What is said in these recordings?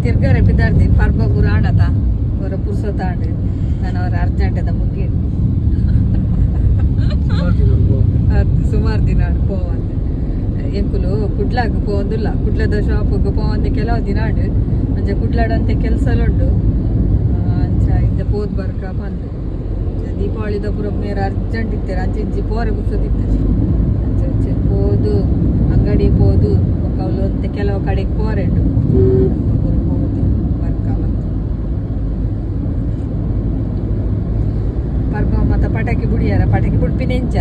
ತಿರ್ಗಾರೆ ಬಿದ್ದಾಡ್ದಿ ಪರ್ಬ ಪುರಾಣತ ಅವರ ಪುರ್ಸೊತ್ತಾಂಡು ನಾನು ಅವರ ಅರ್ಜೆಂಟದ ಮುಗಿ ಅದು ಸುಮಾರು ದಿನ ಪೋವಂದು ಎಂಕುಲು ಕುಡ್ಲಾಗ ಪೋವಂದಿಲ್ಲ ಕುಡ್ಲದ ಶಾಪಿಗೆ ಪೋವಂದೆ ಕೆಲವು ದಿನ ಆಡು ಅಂಚೆ ಕುಡ್ಲಾಡಂತೆ ಕೆಲಸಲುಂಡು ಅಂಚ ಇಂದ ಪೋದ್ ಬರ್ಕ ಬಂದು ದೀಪಾವಳಿದ ಪುರ ಮೇರೆ ಅರ್ಜೆಂಟ್ ಇತ್ತೇರೆ ಅಂಚೆ ಇಂಚಿ ಪೋರೆ ಬುಸದಿತ್ತು ಅಂಚೆ ಅಂಚೆ ಪೋದು ಅಂಗಡಿ ಪೋದು ಅವಳು ಅಂತೆ ಕೆಲವು ಕಡೆಗೆ ಪೋರೆಂಡು ಪುರ ಪೋದು ಬರ್ಕ ಬಂದು ಪರ್ಬ ಮತ್ತು ಪಟಾಕಿ ಬುಡಿಯಾರ ಪಟಾಕಿ ಬುಡ್ಪಿನೆಂಚ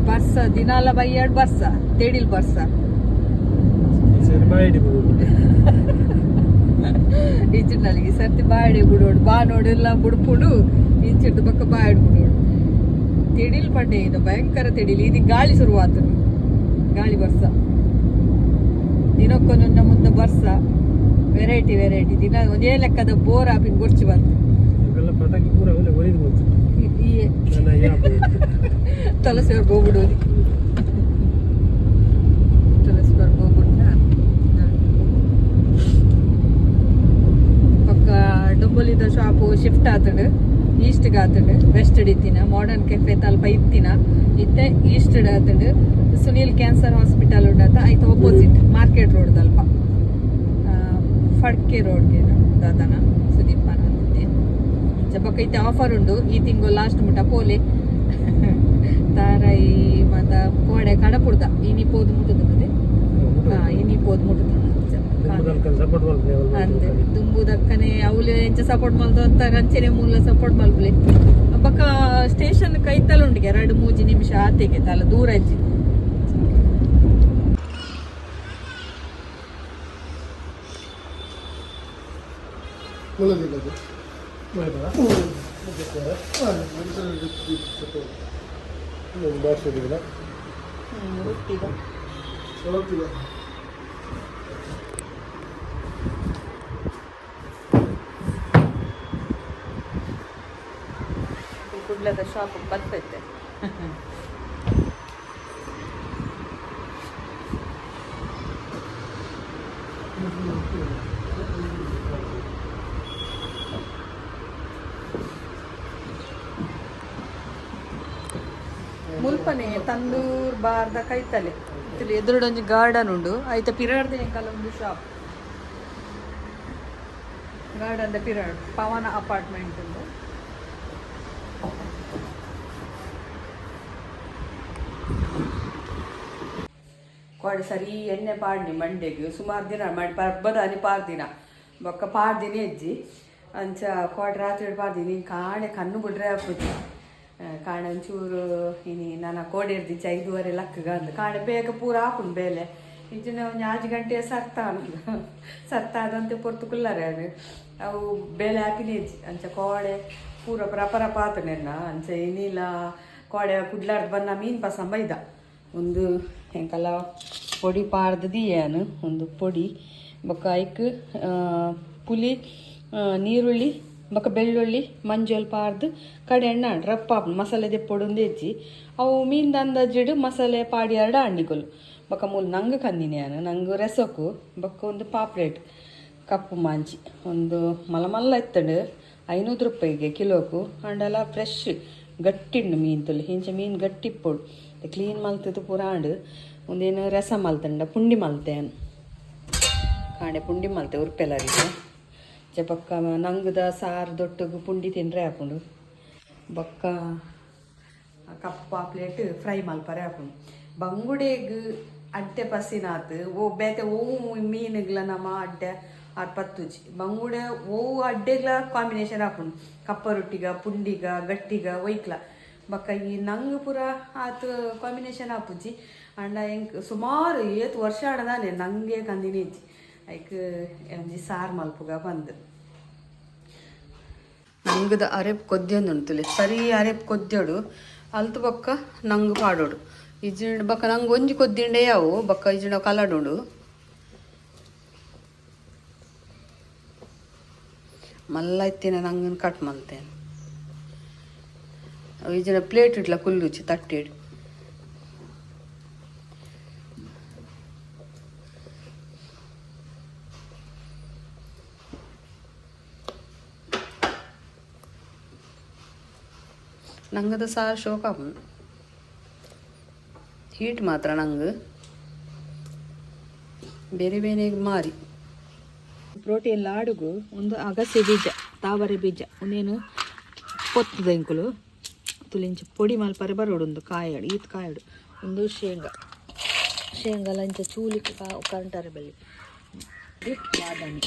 ಬರ್ಸ ದಿನಾಲ ಬೈಯಾಡ್ ಬರ್ಸ ತೇಡಿಲ್ ಬರ್ಸ ಈಚಿನಲ್ಲಿ ಸರ್ತಿ ಬಾಡಿ ಬಿಡೋಡು ಬಾ ನೋಡಿಲ್ಲ ಬುಡ್ಪುಡು ಇಂಚಿಟ್ಟು ಬಕ್ಕ ಬಾಡಿ ಬಿಡೋಡು ತಿಡಿಲ್ ಪಂಡೆ ಇದು ಭಯಂಕರ ತಿಡಿಲಿ ಇದು ಗಾಳಿ ಶುರುವಾತು ಗಾಳಿ ಬರ್ಸ ದಿನಕ್ಕೊಂದೊಂದ ಮುಂದೆ ಬರ್ಸ ವೆರೈಟಿ ವೆರೈಟಿ ದಿನ ಒಂದೇ ಲೆಕ್ಕದ ಬೋರ್ ಹಾಕಿ ಗುರ್ಚಿ ಬಂತು ತುಳಸಿಯವ್ರು ಹೋಗ್ಬಿಡೋದು ತುಳಸಿಯವ್ರು ಹೋಗ್ಬಿಟ್ಟ ಪಕ್ಕ ಡೊಂಬಲಿದ ಶಾಪು ಶಿಫ್ಟ್ ಆತಡು ಈಸ್ಟ್ಗೆ ಆತಡು ವೆಸ್ಟ್ ಇತ್ತಿನ ಮಾಡರ್ನ್ ಕೆಫೆ ತಲ್ಪ ಇತ್ತಿನ ಇತ್ತೆ ಈಸ್ಟ್ ಆತಡು ಸುನೀಲ್ ಕ್ಯಾನ್ಸರ್ ಹಾಸ್ಪಿಟಲ್ ಉಂಡಾತ ಆಯ್ತು ಅಪೋಸಿಟ್ ಮಾರ್ಕೆಟ್ ರೋಡ್ ದಲ್ಪ ಫಡ್ಕೆ ರೋಡ್ಗೆ ದಾದನ ಸುದೀಪನ ಬಕ್ಕ ಇತ್ತೆ ಆಫರ್ ಉಂಡು ಈ ತಿಂಗಳು ಲಾಸ್ಟ್ ಮುಟ್ಟ ಪೋಲೆ ತಾರಾಯಿ ಮತ್ತ ಕೋಡೆ ಕಡಪುಡ್ದ ಇನಿ ಪೋದು ಮುಟ್ಟುದು ಇನಿ ಪೋದು ಮುಟ್ಟುದು ಅಂತೆ ದುಂಬುದಕ್ಕನೆ ಅವಳು ಎಂಚ ಸಪೋರ್ಟ್ ಮಲ್ದು ಅಂತ ಅಂಚೆನೆ ಮೂಲ ಸಪೋರ್ಟ್ ಮಲ್ಪಲೆ ಬಕ್ಕ ಸ್ಟೇಷನ್ ಕೈತಲುಂಡಿಗೆ 2-3 ನಿಮಿಷ ಆತೆಗೆ ತಲ ದೂರ ಇಜ್ಜಿ ಕುಡ್ಲದ ಶಾಪ್ ಬರ್ತೈತೆ ಮುಲ್ಪನೆ ತಂದೂರ್ ಬಾರ್ದ ಕೈತಲೆ ಇಲ್ಲಿ ಎದುರುಡೊಂಜಿ ಗಾರ್ಡನ್ ಉಂಡು ಐತ ಪಿರಾಡ್ದ ಎಂಕಲ್ಲ ಒಂದು ಶಾಪ್ ಗಾರ್ಡನ್ ಪಿರಾಡ್ ಪವನ ಅಪಾರ್ಟ್ಮೆಂಟ್ ಉಂಡು ಕೋಡೆ ಸರಿ ಎಣ್ಣೆ ಪಾಡ್ನಿ ಮಂಡೆಗೆ ಸುಮಾರು ದಿನ ಮಾಡಿ ಬದಾನಿ ಪಾರ್ದಿನ ಬೊಕ್ಕ ಪಾಡ್ದಿನಿ ಹೆಜ್ಜಿ ಅಂಚ ಕೋಡೆ ರಾತ್ರಿ ಪಾಡ್ದಿನಿ ಕಾಣೆ ಕಣ್ಣು ಬಿಡ್ರೆ ಹಾಕ್ಬಿಟ್ಟು ಕಾಣೆ ಒಂಚೂರು ಇನಿ ನಾನು ಕೋಡೆ ಹಿಡ್ದಿಚ್ಚ 5:30 ಲಕ್ಕಗ ಅಂದ ಕಾಣೆ ಬೇಗ ಪೂರ ಹಾಕೊಂಡು ಬೇಲೆ ಇಂಚಿನ ಒಂದು 5 ಗಂಟೆ ಸರ್ತಾದಂತೆ ಪೊರ್ತು ಕುಲ್ಲರೆ ಅದು ಅವು ಬೇಲೆ ಹಾಕಿನಿ ಹೆಜ್ಜಿ ಅಂಚ ಕೋಡೆ ಪೂರ ಪ್ರಪರ ಪಾತನೆನ್ನ ಅಂಚ ಇನ್ನಿಲ್ಲ ಕೋಡೆ ಕುಡ್ಲಾರ್ದು ಬಂದ ಮೀನು ಪಸ ಬೈದ ಒಂದು ಹೆಂಕಲ್ಲ ಪೊಡಿ ಪಾರ್ದು ದಿಯೇನು ಒಂದು ಪೊಡಿ ಬೊಕ್ಕ ಐಕ್ ಪುಲಿ ನೀರುಳ್ಳಿ ಬೊಕ್ಕ ಬೆಳ್ಳುಳ್ಳಿ ಮಂಜೋಲ್ ಪಾರ್ದು ಕಡೆ ಎಣ್ಣೆ ರಪ್ಪ ಮಸಾಲೆ ದೆಪ್ಪೊಡು ಹೆಜ್ಜಿ ಅವು ಮೀನ್ದು ಅಂದಾಜಿಡು ಮಸಾಲೆ ಪಾಡಿ 2 ಅಂಡಿಗೊಲು ಬೊಕ್ಕ ಮೂಲ ನಂಗೆ ಕಂದಿನಿ ನಾನು ನಂಗೆ ರೆಸೊಕ್ಕು ಬೊಕ್ಕ ಒಂದು ಪಾಪ್ಲೆಟ್ ಕಪ್ಪು ಮಾಂಜಿ ಒಂದು ಮಲ್ಲ ಎತ್ತಡು 500 ರೂಪಾಯಿಗೆ ಕಿಲೋಕು ಅಂಡಲ ಫ್ರೆಶ್ ಗಟ್ಟಿಂಡು ಮೀನು ತುಲಿ ಹಿಂಚ ಮೀನು ಗಟ್ಟಿಪ್ಪೊಡು ಕ್ಲೀನ್ ಮಲ್ತದ್ದು ಪುರಾಂಡು ಒಂದೇನು ರಸ ಮಲ್ತಂಡ ಪುಂಡಿ ಮಲ್ತೇನು ಕಾಣೆ ಪುಂಡಿ ಮಲ್ತೆ ಉರ್ಪೆಲ್ಲರಿಗೆ ಬೊಕ್ಕ ನಂಗದ ಸಾರು ದೊಟ್ಟಗು ಪುಂಡಿ ತಿಂದ್ರೆ ಹಾಕೊಂಡು ಬೊಕ್ಕ ಕಪ್ಪ ಪ್ಲೇಟ್ ಫ್ರೈ ಮಲ್ಪರೆ ಹಾಕೊಂಡು ಬಂಗುಡೆಗ್ ಅಡ್ಡೆ ಪಸಿನಾತ್ ಓ ಬೇತೆ ಓವು ಮೀನುಗ್ಲ ನಮ್ಮ ಅಡ್ಡೆ 6-10 ಬಂಗುಡೆ ಓವು ಅಡ್ಡೆಗ್ಲ ಕಾಂಬಿನೇಷನ್ ಹಾಕೊಂಡು ಕಪ್ಪ ರೊಟ್ಟಿಗ ಪುಂಡಿಗ ಗಟ್ಟಿಗ ಒಯ್ಕ್ಲ ಬೊಕ್ಕ ಈ ನಂಗೆ ಪೂರ ಆತು ಕಾಂಬಿನೇಷನ್ ಹಾಪುಜಿ ಅಂಡ ಹೆಂಗೆ ಸುಮಾರು 7 ವರ್ಷ ಆಡದಾನೆ ನಂಗೆ ಕಂದಿನಿ ಇಜ್ಜಿ ಐಕ್ ಒಂಜಿ ಸಾರು ಮಲ್ಪುಗ ಬಂದು ನಂಗದ ಅರೆಪ್ ಕೊದ್ದೊಂದು ಉಂಟುಲಿ ಸರಿ ಅರೆಪ್ ಕೊದ್ದೋಡು ಅಲ್ತು ಬೊಕ್ಕ ನಂಗೆ ಪಾಡೋಡು ಇಜ್ಜಿಂಡು ಬೊಕ್ಕ ನಂಗೆ ಒಂಜಿ ಕೊದ್ದಿಂಡೆ ಯಾವು ಬೊಕ್ಕ ಇಜ್ಜಿಂಡ ಕಲಡೋಡು ಮಲ್ಲ ಇತ್ತಿನ ನಂಗೆ ಕಟ್ ಮಲ್ತೇನೆ ಇಜ್ಜಿನ ಪ್ಲೇಟ್ ಇಟ್ಲ ಕುಲ್ಲುಚಿ ತಟ್ಟಿಡು ನಂಗದು ಸಾರು ಶೋಕ ಹೀಟ್ ಮಾತ್ರ ನಂಗೆ ಬೇರೆ ಬೇರೆ ಮಾರಿ ಪ್ರೋಟೀನ್ ಲಾಡುಗು ಒಂದು ಅಗಸೆ ಬೀಜ ತಾವರೆ ಬೀಜ ಒಂದೇನು ಪೊತ್ತದ ಇಂಕುಲು ತುಲಿಂಚ ಪೊಡಿ ಮಲ್ಪರೆ ಬರೋಡು ಒಂದು ಕಾಯಡು ಈತ್ ಕಾಯಡು ಒಂದು ಶೇಂಗಾ ಲಂಚ ಚೂಲಿಕ್ಕೆ ಕರೆಂಟರ ಬೆಲೆ ಬಾದಾಮಿ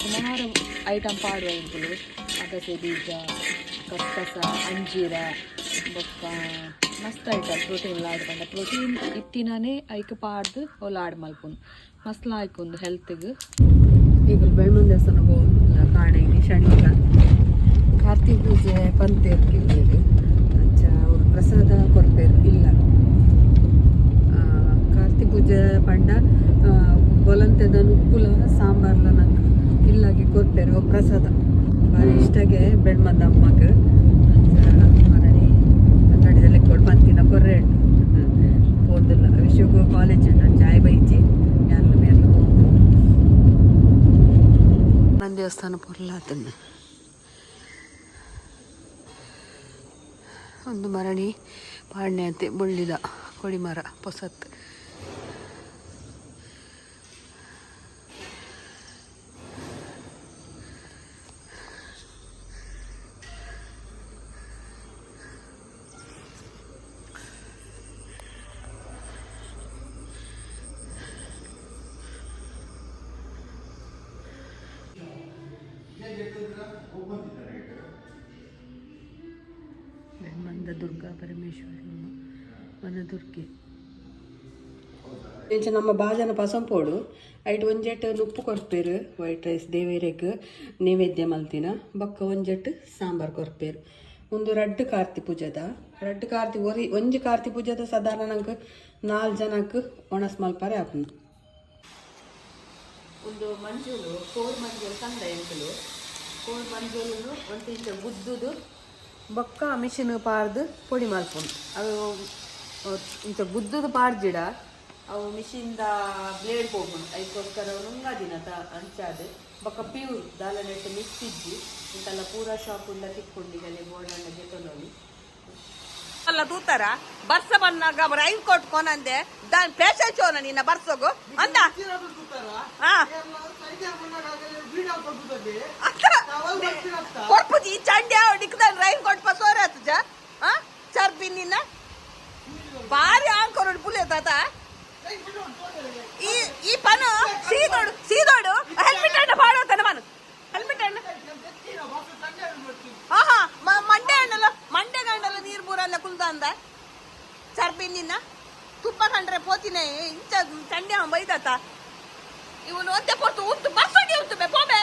ಸುಮಾರು ಐಟಮ್ ಪಾಡುವ ಇಂಕುಲು ಅಗಸೆ ಬೀಜ ಕಕ್ಕಸ ಅಂಜೀರ ಬೊಕ್ಕ ಮಸ್ತ್ ಐಟಮ್ ಪ್ರೋಟೀನ್ ಲಾಡು ಬಂದ ಪ್ರೋಟೀನ್ ಇಟ್ಟಿನೇ ಐಕ್ ಪಾಡ್ದು ಅವು ಲಾಡು ಮಲ್ಪುಂಡು ಮಸ್ತ್ ಲಾಯ್ಕೊಂದು ಹೆಲ್ತ್ಗೆ ಈಗ ಬೆಳ್ಮನ್ ದೇವಸ್ಥಾನ ಹೋಗಿಲ್ಲ ಕಾಣೆ ಶನಿವಾರ ಕಾರ್ತಿಕ್ ಪೂಜೆ ಪಂತೇರ್ಕಿಲ್ಲೇರು ಅಂಚ ಅವ್ರು ಪ್ರಸಾದ ಕೊರ್ಪೇರು ಇಲ್ಲ ಕಾರ್ತಿಕ್ ಪೂಜೆ ಪಂಡ ಬೊಲಂತೆದ ಉಪ್ಪುಲ ಸಾಂಬಾರ್ಲ ನಂಗೆ ಇಲ್ಲಾಗಿ ಕೊರ್ಪೇರು ಅವು ಪ್ರಸಾದ ಭಾರಿ ಇಷ್ಟಾಗೆ ಬೆಳ್ಮಂದ ಅಮ್ಮಗೆ ಮರಣಿ ಕನ್ನಡದಲ್ಲಿ ಕೊಡು ಪಂತಿನ ಕೊರ್ರೆ ಉಂಟು ಓದಿಲ್ಲ ವಿಶ್ವಗೂ ಕಾಲೇಜ್ ಉಂಟು ಜಾಯ್ ಬೈಚಿ ಎಲ್ಲ ಮೇಲೆ ನನ್ನ ದೇವಸ್ಥಾನ ಪೊರ್ಲಾತನ್ನ ಒಂದು ಮರಣಿ ಪಾಡ್ನೆತೆ ಬುಳ್ಳಿದ ಕೊಡಿಮರ ಪೊಸತ್ ಬೆಳ್ಮಂದ ದುರ್ಗಾ ಪರಮೇಶ್ವರಿ ವನದುರ್ಗೆ ಇಂಚ ನಮ್ಮ ಬಾಜನ ಪಸಂಪೋಡು ಐಟ್ ಒಂಜೆಟ್ಟು ಉಪ್ಪು ಕೊರ್ಪೇರು ವೈಟ್ ರೈಸ್ ದೇವೇರೆಗ್ ನೈವೇದ್ಯ ಮಲ್ತಿನ ಬೊಕ್ಕ ಒಂಜೆಟ್ಟು ಸಾಂಬಾರು ಕೊರ್ಪೇರು ಒಂದು ರಡ್ಡು ಕಾರ್ತಿ ಪೂಜದ ರಡ್ಡು ಕಾರ್ತಿ ಒಂಜಿ ಕಾರ್ತಿ ಪೂಜದ ಸಾಧಾರಣ ನಂಗೆ 4 ಜನಕ್ಕೆ ಒಣಸ್ ಮಲ್ಪಾರೆ ಆಪುನ ಒಂದು ಮಂಜೂಲು ಕೋಡ್ ಮಂಜೂಲು ತಂದ ಎಂಕಲು ಕೋಡ್ ಮಂಜೂಲು ಒಂದು ಇಂಚ ಗುದ್ದುದು ಬೊಕ್ಕ ಮಿಷಿನ್ ಪಾಡ್ದು ಪೊಡಿ ಮಲ್ಪುಂಡು ಅವು ಇಂಚ ಗುದ್ದುದು ಪಾಡ್ಜಿಡ ಅವು ಮಿಷಿನ್ದ ಬ್ಲೇಡ್ ಹೋಗ್ಬುಂಡು ಅದಕ್ಕೋಸ್ಕರ ನುಂಗಾದಿನ ಅಂಚಾದು ಬೊಕ್ಕ ಪ್ಯೂರ್ ದಾಲ ನೆಟ್ಟು ಮಿಕ್ಸ್ ಇಜ್ಜಿ ಇಂತೆಲ್ಲ ಪೂರ ಶಾಪುಂಡ ತಿಕ್ಕೊಂಡಿಗಲ್ಲಿ ಬೋರ್ಡನ್ನ ಗೆತ್ತೊಂದು ಅಲ್ಲ ತೂತಾರ ಬರ್ಸ ಬನ್ನಾಗ ರೈನ್ ಕೋಟ್ ಕೊನಂದೆ ದಾನ್ ಪೇಷಂಟ್ ಚೋನ ನಿನ್ನ ಬರ್ಸೋಗು ಅಂದ ಕೊರ್ಪುಜಿ ಚಂಡ್ಯ ಡಿಕ್ದನ್ ರೈನ್ ಕೋಟ್ ಪಸೋರ ತುಜ ಚರ್ಬಿ ನಿನ್ನ ಬಾರಿ ಆಂಕೋರು ಪುಲೆ ತಾತ ಈ ಪನು ಸೀದೋಡು ಹೆಲ್ಮೆಟ್ ಅಣ್ಣ ಪಾಡೋತಾನೆ ಮನು ಹೆಲ್ಮೆಟ್ ಅಣ್ಣ ಮಂಡೆ ಗಂಡಲ್ಲ ನೀರು ಬೂರಲ್ಲ ಕುಲ್ದ ಅಂದ ಚರ್ಬಿ ನಿನ್ನ ತುಪ್ಪ ಕಂಡ್ರೆ ಪೋತಿನೇ ಇಂಚ ಚಂಡೆ ಬೈದಾತ ಇವನು ಒಂದೇ ಪೋತು ಉಂಟು ಬರ್ಸೋಡಿ ಉಂಟು ಪೋಬೆ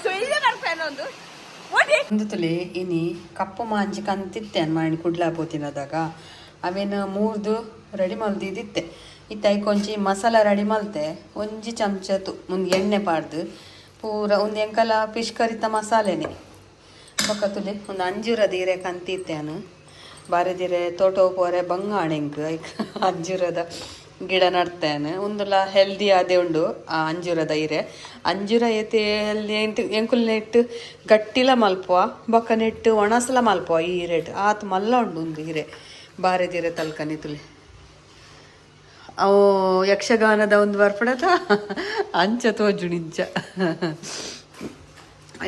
ಸುಳ್ಳೆ ಬರ್ಪೇನೋ ಒಂದು ಒಂದು ತುಲಿ ಇನಿ ಕಪ್ಪು ಮಾಂಜಿ ಕಂತಿತ್ತೆ ಮಾಡಿ ಕುಡ್ಲಾ ಪೋತಿನದಾಗ ಅವೇನು ಮೂರ್ದು ರೆಡಿ ಮಲ್ದಿದ್ದಿತ್ತೆ ಇತ್ತ ಕೊಂಚಿ ಮಸಾಲ ರೆಡಿ ಮಲ್ತೆ ಒಂಜಿ ಚಮಚತು ಮುಂದೆ ಎಣ್ಣೆ ಪಾಡ್ದು ಪೂರ ಒಂದು ಎಂಕಲ ಫಿಶ್ ಕರಿತ ಮಸಾಲೆನೆ ಬೊಕ್ಕ ತುಲಿ ಒಂದು ಅಂಜೂರದ ಹೀರೆ ಕಂತಿತ್ತೇನು ಬಾರಿದಿರೆ ತೋಟ ಪೋರೆ ಬಂಗಾಣೆಂಕ್ ಅಂಜೂರದ ಗಿಡ ನಡ್ತೇನೆ ಒಂದುಲ ಹೆಲ್ದಿ ಆದೇ ಉಂಡು ಆ ಅಂಜೂರದ ಹೀರೆ ಅಂಜೂರ ಏತೆ ಹೆಲ್ದಿ ಎಂಕುಲ್ ನೆಟ್ಟು ಗಟ್ಟಿಲ ಮಲ್ಪುವ ಬೊಕ್ಕ ನೆಟ್ಟು ಒಣಸಲ ಮಲ್ಪುವ ಈ ಹೀರೆಟ್ ಆತು ಮಲ್ಲ ಉಂಡು ಒಂದು ಹೀರೆ ಬಾರಿದಿರೆ ತಲ್ಕನಿ ತುಲಿ ಅವು ಯಕ್ಷಗಾನದ ಒಂದು ಬರ್ಪಡದ ಅಂಚ ತೋಜುಣಿಂಚ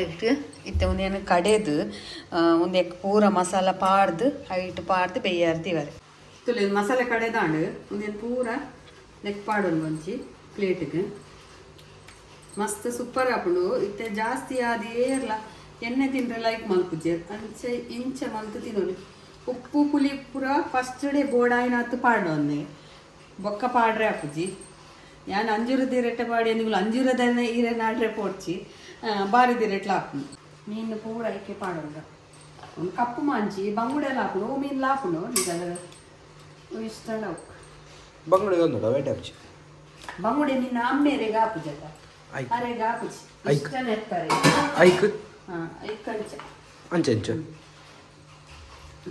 ಐಟ್ ಇತ್ತೆ ಒಂದೇನು ಕಡೆದು ಒಂದು ಪೂರ ಮಸಾಲ ಪಾಡ್ದು ಐಟ್ ಪಾಡ್ದು ಬೇಯರ್ದಿವರೆ ತುಲಿ ಮಸಾಲೆ ಕಡೆದಾಂಡು ಒಂದೇನು ಪೂರ ನೆಕ್ ಪಾಡೋನು ಒಂಚಿ ಪ್ಲೇಟಿಗೆ ಮಸ್ತ್ ಸೂಪರ್ ಹಾಕೊಂಡು ಇತ್ತೆ ಜಾಸ್ತಿ ಆದೇರ್ಲ ಎಣ್ಣೆ ತಿಂದ್ರೆ ಲೈಕ್ ಮಲ್ಪುಜೆ ಅಂಚೆ ಇಂಚ ಮಲ್ತು ತಿನ್ನೋನು ಉಪ್ಪು ಪುಲಿ ಪೂರ ಫಸ್ಟ್ ಡೇ ಬೋಡಾಯಿನಾತು ಪಾಡೋನ್ನೆ ಬೊಕ್ಕ ಪಾಡ್ರೆ ಹಾಪುಜಿ ഞാൻ ಅಂಜೂರದ ಇರೆಟ್ಟೆ ಪಾಡಿ ನೀವು ಅಂಜೂರದ ಈರೆ ನಾಡ್ರೆ ಪೋಡ್ಚಿ ಬಾರಿದಿ ರೆಟ್ಲ ಹಾಕೊಂಡು ಮೀನು ಪೂರ ಐಕೆ ಪಾಡೋದ ಒಂದು ಕಪ್ಪು ಮಾಂಚಿ ಬಂಗುಡೆಲ್ಲ ಹಾಕೊಂಡು ಓ ಮೀನು ಹಾಕೊಂಡು ಈಗ ಇಷ್ಟ ಬಂಗುಡೆ ಒಂದು ವೇಟ್ ಹಾಪುಜಿ ಬಂಗುಡೆ ನಿನ್ನ ಅಮ್ಮೇರೆಗೆ ಹಾಪುಜದ ಅರೆಗೆ ಹಾಪುಜಿ ಇಷ್ಟ ನೆತ್ತಾರೆ ಐಕ್ ಹಾಂ ಐಕ್ ಅಂಚ ಅಂಚ ಇಂಚ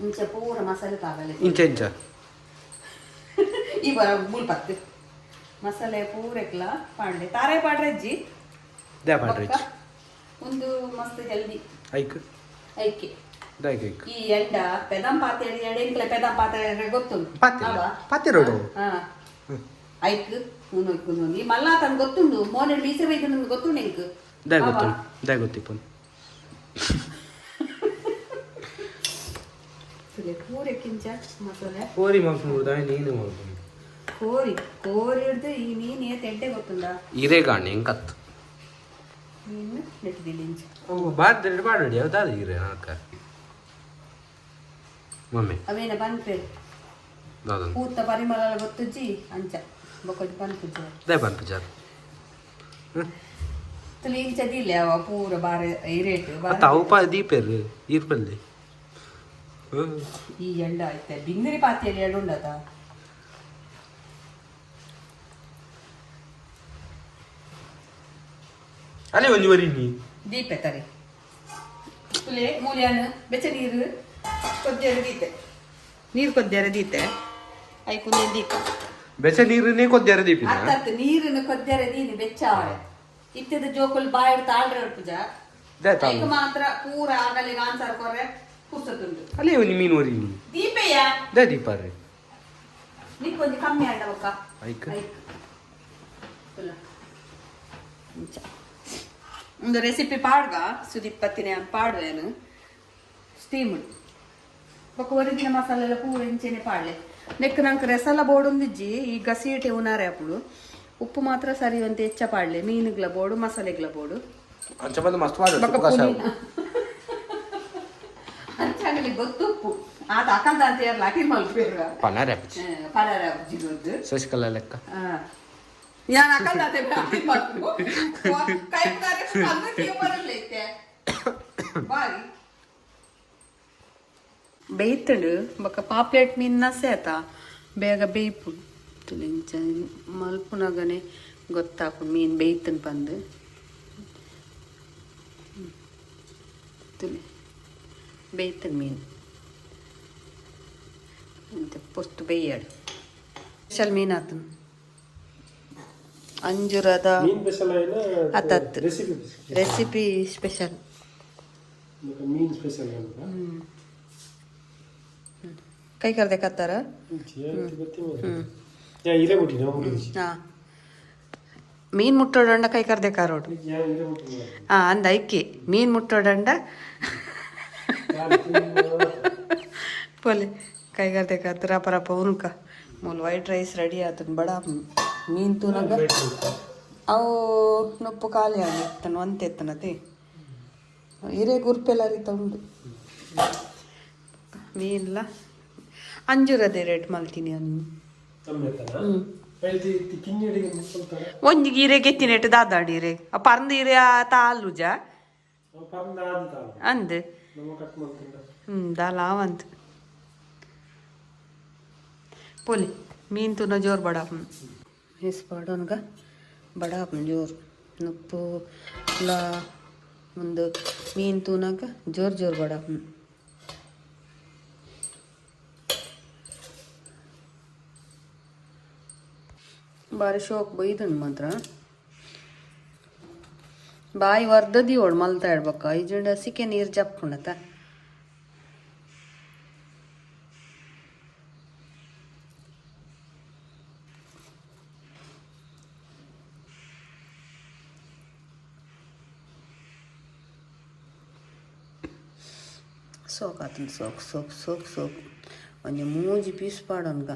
ಇಂಚ ಪೂರ ಮಸಾಲೆ ತಾಗಲೆ ಇಂಚ ಇಂಚ ಈ ಬರ ಮುಲ್ಪತ್ತು ಮಸಾಲೆ ಪೂರೆಕ್ಲ ಪಾಂಡೆ ತಾರೆ ಪಾಡ್ರೆ ಅಜ್ಜಿ ದೇ ಪಾಡ್ರೆ ಒಂದು ಮಸ್ತ್ ಹೆಲ್ದಿ ಐಕ್ ಐಕೆ ದಾಯ್ಕ ಐಕ್ ಈ ಎಂಡ ಪೆದಂ ಪಾತೆ ಎಡೆಂಕ್ಲೆ ಪೆದಂ ಪಾತೆ ಗೊತ್ತುಂಟು ಪಾತಿರೋಡು ಹಾ ಐಕ್ ಮುನ್ನೋಯ್ಕು ಈ ಮಲ್ಲಾತನ್ ಗೊತ್ತುಂಡು ಮೋನೆ ಮೀಸೆ ಬೈದು ಗೊತ್ತುಂಡು ಎಂಕ್ ದಾಯ್ ಗೊತ್ತಿಪ್ಪ ಪೂರೆ ಕಿಂಚ ಮಸಾಲೆ ಕೋರಿ ಮಾಡ್ಕೊಂಡು ನೀನು ಮಾಡ್ಕೊಂಡು ಕೋರಿ ಹಿಡ್ದು ಈ ಮೀನು ಏತ್ ಎಡ್ಡೆ ಗೊತ್ತುಂಡ ಹಿರೇಗಾಣಿ ಹೆಂಗ್ ಕತ್ತು ಮೀನು ನೆಟ್ಟಿದಿಲ್ಲ ಇಂಚ ಬಾರ್ದು ಬಾಡಿ ಯಾವ್ದಾದ್ರು ಹಿರೇ ನಾಕ ಮಮ್ಮಿ ಅವೇನ ಬಂತೆ ದಾದನ್ ಪೂತ ಪರಿಮಳ ಗೊತ್ತುಜ್ಜಿ ಅಂಚ ಬೊಕೊಟ್ಟು ಬಂತುಜ್ಜ ದಾಯ್ ಬಂತು ಜಾರ್ ತುಲಿ ಇಂಚದಿಲ್ಲ ಅವ ಪೂರ ಬಾರೆ ಈ ರೇಟ್ ಅತ್ತ ಅವು ದೀಪೇರು ಈರ್ಪಲ್ಲಿ ಈ ಎಂಡ ಐತೆ ಬಿಂದಿರಿ ಪಾತಿಯಲ್ಲಿ ಎರಡು ಉಂಡದ ಅಲ್ಲೇ ಒಂಜಿ ವರಿ ನೀ ದೀಪೆ ತರಿ ತುಲೆ ಮೂಲ್ಯಾನು ಬೆಚ್ಚ ನೀರು ಕೊದ್ದಿಯರೆ ದೀತೆ ನೀರು ಕೊದ್ದಿಯರೆ ದೀತೆ ಐಕುಂದೆ ದೀಪ ಬೆಚ್ಚ ನೀರನ್ನೇ ಕೊದ್ಯಾರ ದೀಪಿನ ಅತ್ತತ್ತು ನೀರನ್ನು ಕೊದ್ದಿಯರೆ ದೀನಿ ಬೆಚ್ಚ ಅವಳೆ ಇತ್ತದ ಜೋಕುಲ್ ಬಾಯಿಡ್ ತಾಳ್ರೆ ಪೂಜ ಐಕ ಮಾತ್ರ ಪೂರ ಆಗಲಿ ಆನ್ಸರ್ ಕೊರ್ರೆ ಪುಸ್ತಕುಂಟು ಅಲ್ಲೇ ಒಂಜಿ ಮೀನು ವರಿ ನೀ ದೀಪೆಯ ದೇ ದೀಪ ರೀ ನೀ ಕೊಂಚ ಕಮ್ಮಿ ಆಂಡವಕ್ಕ ಐಕ ಒಂದು ರೆಸಿಪಿ ಪಾಡ್ಗ ಸುದೀಪ್ಪತ್ತಿನ ಪಾಡ್ವೇನು ಸ್ಟೀಮ್ ఒక ఒరిజిన మసాలాల పూర ఇంచేనే పాడలే నెక్ నాకు రెసల బోర్డు ఉందిజ్జి ఈ గసీటే ఉన్నారే అప్పుడు ఉప్పు మాత్రం సరి అంత ಹೆಚ್ಚ ಪಾಡ್ಲೆ ಮೀನುಗಳ ಬೋರ್ಡು ಮಸಾಲೆಗಳ ಬೋರ್ಡು ಅಂಚಬಂದು ಮಸ್ತ್ ಮಾಡಿ ಅಂಚಾಗಲಿ ಗೊತ್ತುಪ್ಪು ಆತ ಅಕಲ್ದ ಅಂತ ಯಾರು ಲಾಟಿ ಮಲ್ಪೇರು ಪನಾರೆ ಪಲಾರ ಜಿಗೋದು ಶಶಿಕಲಾ ಲೆಕ್ಕ ಯಾನ್ ಅಕಲ್ದ ಅಂತ ಲಾಟಿ ಮಲ್ಪು ಕೈ ತಾರೆ ಕಮ್ಮಿ ಬರಲೈತೆ ಬಾರಿ ಬೇಯ್ತಡು ಬೊಕ್ಕ ಪಾಪ್ಲೆಟ್ ಮೀನ್ನ ಸೇತ ಬೇಗ ಬೇಯ್ಪು ತುಲಿಂಚ ಮಲ್ಪುನಗನೆ ಗೊತ್ತಾಪು ಮೀನು ಬೇಯ್ತನ್ ಬಂದು ತುಲಿ ಬೇಯ್ತನ್ ಮೀನು ಅಂತ ಪೊಸ್ತು ಬೇಯ್ಯಾಡು ಸ್ಪೆಷಲ್ ಮೀನು ಆತನು ಅಂಜುರದ ಅತ್ತತ್ತು ರೆಸಿಪಿ ಸ್ಪೆಷಲ್ ಮೀನ್ ಸ್ಪೆಷಲ್ ಕೈ ಕರ್ದೆ ಕತ್ತಾರ ಮೀನ್ ಮುಟ್ಟೋಡಂಡ ಕೈ ಕರ್ದೆ ಕಾರೋಡು ಅಂದ ಐಕ್ಕಿ ಮೀನ್ ಮುಟ್ಟೋಡಂಡ ಪೊಲೆ ಕೈ ಕರ್ದೆ ಕತ್ತ ರಪ ರಪ ಉನ್ಕ ಮೂಲ ವೈಟ್ ರೈಸ್ ರೆಡಿ ಆತನ ಬಡ ಮೀನ್ ತೂನಗ ಅವು ನೊಪ್ಪು ಖಾಲಿ ಆಗಿರ್ತಾನ ಒಂತೆತ್ತನತೆ ಹಿರೇ ಗುರ್ಪೆಲ್ಲ ರೀತ ಉಂಡು ಮೀನ್ಲ ಅಂಜುರದೆ ರೇಟ್ ಮಲ್ತೀನಿ ನೀನು ಒಂಜಿ ಗೀರೆ ಗೆತ್ತಿನೆಟ್ಟು ದಾದಾಡಿರೆ ಆ ಪರ್ಂದ ಇರೆ ಆತ ಅಲ್ಲುಜ ಅಂದ್ ದಾಲಾವಂತ ಪೋಲಿ ಮೀನ್ ತುನ ಜೋರ್ ಬಡಾಪನ್ ಹೆಸ್ ಪಾಡೋನ್ಗ ಬಡಾಪನ್ ಜೋರ್ ನುಪ್ಪು ಲ ಒಂದು ಮೀನ್ ತೂನಗ ಜೋರ್ ಜೋರ್ ಬಡಾಪನ್ ಬಾರಿ ಶೋಕ್ ಬೈದನ್ ಮಾತ್ರ ಬಾಯಿ ವರ್ದದಿ ಓಡ್ ಮಲ್ತಾ ಇಡ್ಬೇಕ ಐಜಂಡ ಸಿಕ್ಕೆ ನೀರು ಜಪ್ಕೊಂಡತ ಸೋಕ್ ಆತನ ಸೋಕ್ ಸೋಕ್ ಸೋಕ್ ಸೋಕ್ ಒಂಜಿ ಮೂಜಿ ಪೀಸ್ ಪಾಡೋನ್ಗ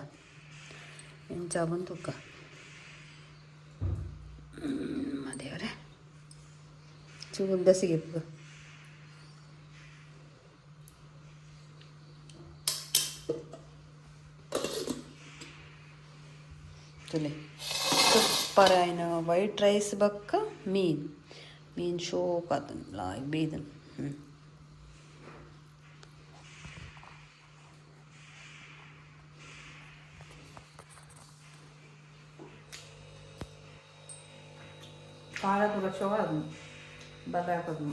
ಎಂಚ ಬಂತುಕ್ಕ ದೇವ್ರೆ ಚೂರು ದಸಿಗೆ ತುಲೆ ಸೂಪರ್ ಆಯ್ನ ವೈಟ್ ರೈಸ್ ಬಕ್ಕ ಮೀನ್ ಶೋಕ್ ಆತನ ಲಾಯ್ ಬೇದನ್ ಪಾಲಕೂರ ಶೋಕ ಬದಲಾಕೋದು